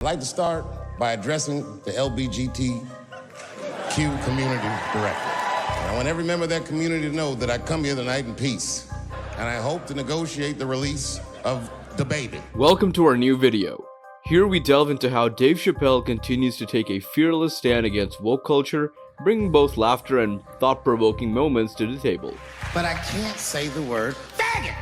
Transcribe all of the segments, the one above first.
I'd like to start by addressing the LBGTQ community directly. I want every member of that community to know that I come here tonight in peace, and I hope to negotiate the release of the baby. Welcome to our new video. Here we delve into how Dave Chappelle continues to take a fearless stand against woke culture, bringing both laughter and thought-provoking moments to the table. But I can't say the word faggot.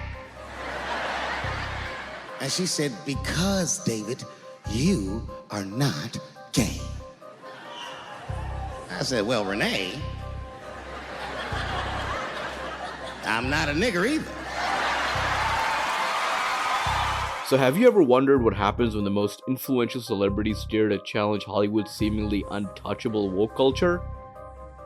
And she said, because, David, you are not gay. I said, well, Renee, I'm not a nigger either. So have you ever wondered what happens when the most influential celebrities dare to challenge Hollywood's seemingly untouchable woke culture?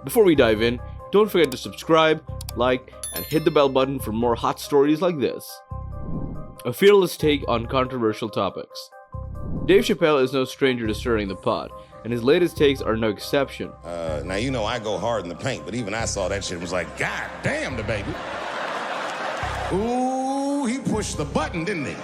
Before we dive in, don't forget to subscribe, like, and hit the bell button for more hot stories like this. A fearless take on controversial topics. Dave Chappelle is no stranger to stirring the pot, and his latest takes are no exception. Now, you know I go hard in the paint, but even I saw that shit and was like, God damn the baby. Ooh, he pushed the button, didn't he?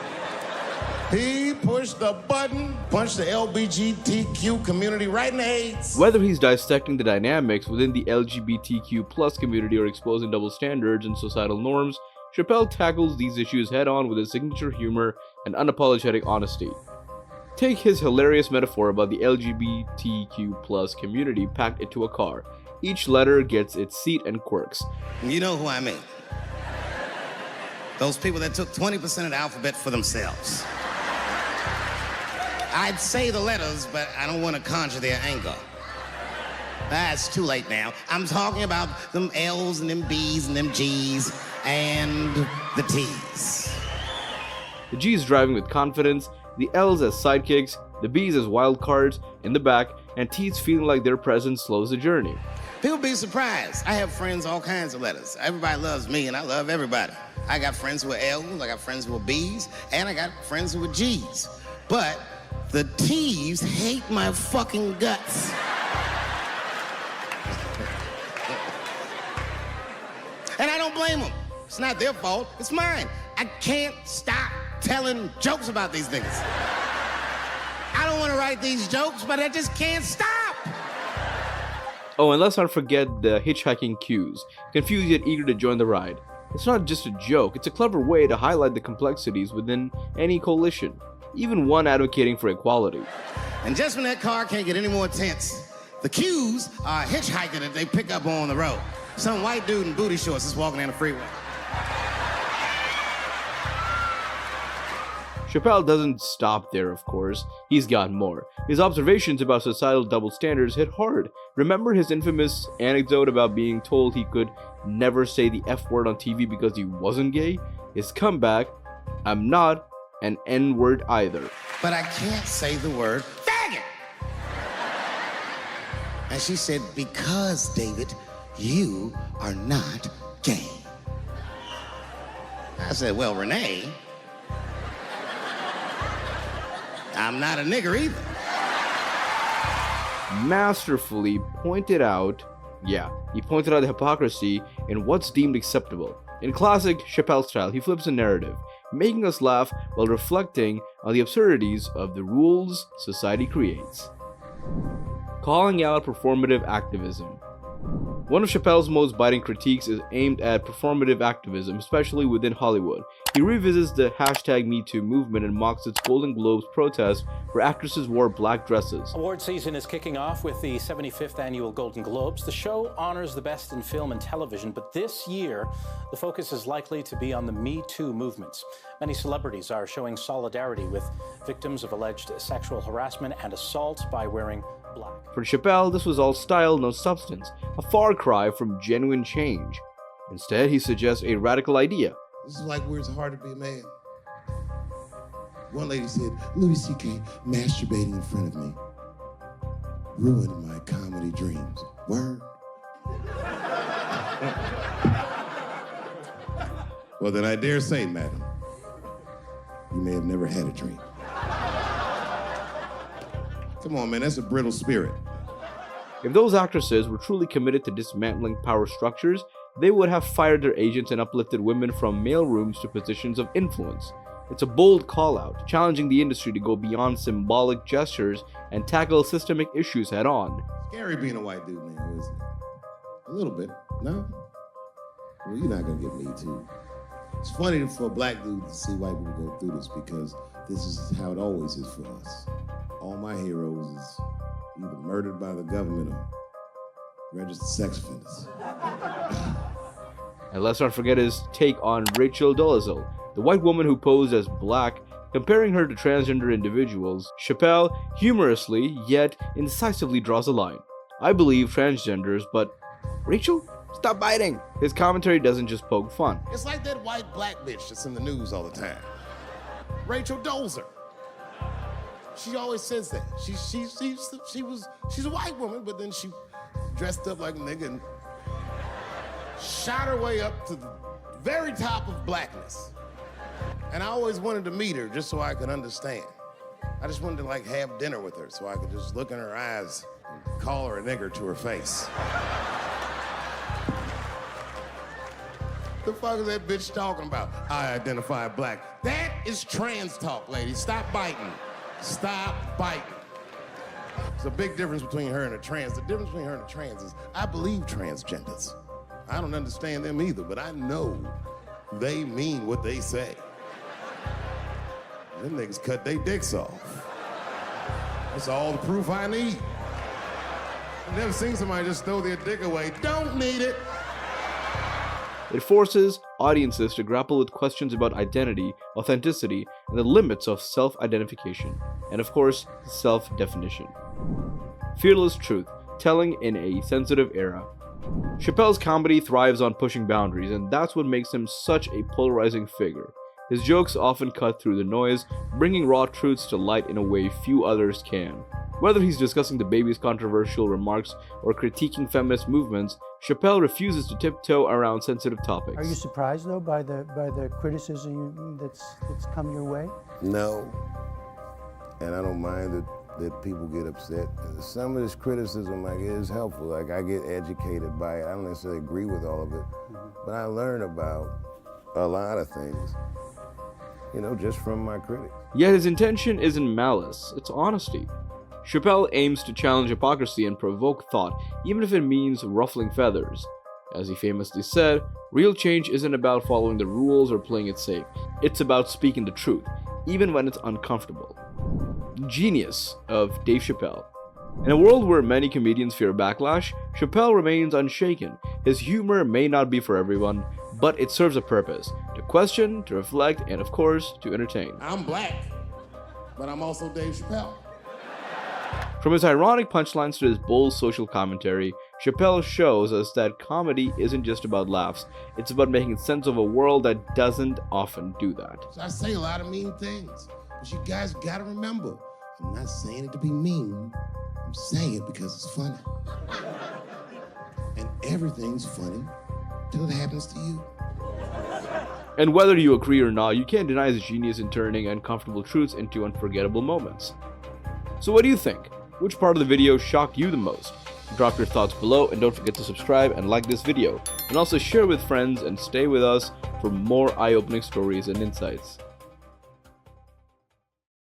He pushed the button, punched the LGBTQ community right in the AIDS. Whether he's dissecting the dynamics within the LGBTQ plus community or exposing double standards and societal norms, Chappelle tackles these issues head-on with his signature humor and unapologetic honesty. Take his hilarious metaphor about the LGBTQ plus community packed into a car. Each letter gets its seat and quirks. You know who I mean. Those people that took 20% of the alphabet for themselves. I'd say the letters, but I don't want to conjure their anger. It's too late now. I'm talking about them L's and them B's and them G's and the T's. The G's driving with confidence, the L's as sidekicks, the B's as wild cards in the back, and T's feeling like their presence slows the journey. People be surprised. I have friends, all kinds of letters. Everybody loves me, and I love everybody. I got friends who are L's, I got friends who are B's, and I got friends who are G's. But the T's hate my fucking guts. And I don't blame them. It's not their fault, it's mine. I can't stop telling jokes about these niggas. I don't want to write these jokes, but I just can't stop. Oh, and let's not forget the hitchhiking cues, confused yet eager to join the ride. It's not just a joke, it's a clever way to highlight the complexities within any coalition, even one advocating for equality. And just when that car can't get any more tense, the cues are a hitchhiker that they pick up on the road. Some white dude in booty shorts is walking down the freeway. Chappelle doesn't stop there, of course. He's got more. His observations about societal double standards hit hard. Remember his infamous anecdote about being told he could never say the F word on TV because he wasn't gay? His comeback, I'm not an N-word either. But I can't say the word faggot. And she said, because, David, you are not gay. I said, well, Renee, I'm not a nigger either. Masterfully pointed out, he pointed out the hypocrisy in what's deemed acceptable. In classic Chappelle style, he flips a narrative, making us laugh while reflecting on the absurdities of the rules society creates. Calling out performative activism. One of Chappelle's most biting critiques is aimed at performative activism, especially within Hollywood. He revisits the #MeToo movement and mocks its Golden Globes protest where actresses wore black dresses. Award season is kicking off with the 75th annual Golden Globes. The show honors the best in film and television, but this year, the focus is likely to be on the Me Too movements. Many celebrities are showing solidarity with victims of alleged sexual harassment and assault by wearing black. For Chappelle, this was all style, no substance, a far cry from genuine change. Instead, he suggests a radical idea. This is like where it's hard to be a man. One lady said, Louis C.K. masturbating in front of me ruined my comedy dreams. Word? Well, then I dare say, madam, you may have never had a dream. Come on, man, that's a brittle spirit. If those actresses were truly committed to dismantling power structures, they would have fired their agents and uplifted women from mailrooms to positions of influence. It's a bold call-out, challenging the industry to go beyond symbolic gestures and tackle systemic issues head-on. Scary being a white dude now, isn't it? A little bit, no? Well, you're not gonna get me too. It's funny for a black dude to see white people go through this because this is how it always is for us. All my heroes is either murdered by the government or registered sex offenders. And let's not forget his take on Rachel Dolezal, the white woman who posed as black, comparing her to transgender individuals. Chappelle humorously yet incisively draws a line. I believe transgenders, but Rachel? Stop biting! His commentary doesn't just poke fun. It's like that white black bitch that's in the news all the time. Rachel Dolezal. She always says that. She's a white woman, but then she dressed up like a nigga and shot her way up to the very top of blackness. And I always wanted to meet her just so I could understand. I just wanted to like have dinner with her so I could just look in her eyes and call her a nigger to her face. The fuck is that bitch talking about? I identify black. That is trans talk, ladies. Stop biting. Stop biting. There's a big difference between her and a trans. The difference between her and a trans is I believe transgenders. I don't understand them either, but I know they mean what they say. Them niggas cut their dicks off. That's all the proof I need. I've never seen somebody just throw their dick away. Don't need it. It forces audiences to grapple with questions about identity, authenticity, and the limits of self-identification, and of course, self-definition. Fearless truth, telling in a sensitive era. Chappelle's comedy thrives on pushing boundaries, and that's what makes him such a polarizing figure. His jokes often cut through the noise, bringing raw truths to light in a way few others can. Whether he's discussing the baby's controversial remarks or critiquing feminist movements, Chappelle refuses to tiptoe around sensitive topics. Are you surprised though by the criticism that's come your way? No, and I don't mind that people get upset. Some of this criticism is helpful. Like I get educated by it. I don't necessarily agree with all of it, but I learn about a lot of things, just from my critics. Yet his intention isn't malice, it's honesty. Chappelle aims to challenge hypocrisy and provoke thought, even if it means ruffling feathers. As he famously said, real change isn't about following the rules or playing it safe. It's about speaking the truth, even when it's uncomfortable. Genius of Dave Chappelle. In a world where many comedians fear backlash, Chappelle remains unshaken. His humor may not be for everyone, but it serves a purpose: to question, to reflect, and of course, to entertain. I'm black, but I'm also Dave Chappelle. From his ironic punchlines to his bold social commentary, Chappelle shows us that comedy isn't just about laughs, it's about making sense of a world that doesn't often do that. So I say a lot of mean things, but you guys gotta remember, I'm not saying it to be mean, I'm saying it because it's funny. And everything's funny till it happens to you. And whether you agree or not, you can't deny his genius in turning uncomfortable truths into unforgettable moments. So what do you think? Which part of the video shocked you the most? Drop your thoughts below, and don't forget to subscribe and like this video, and also share with friends and stay with us for more eye-opening stories and insights.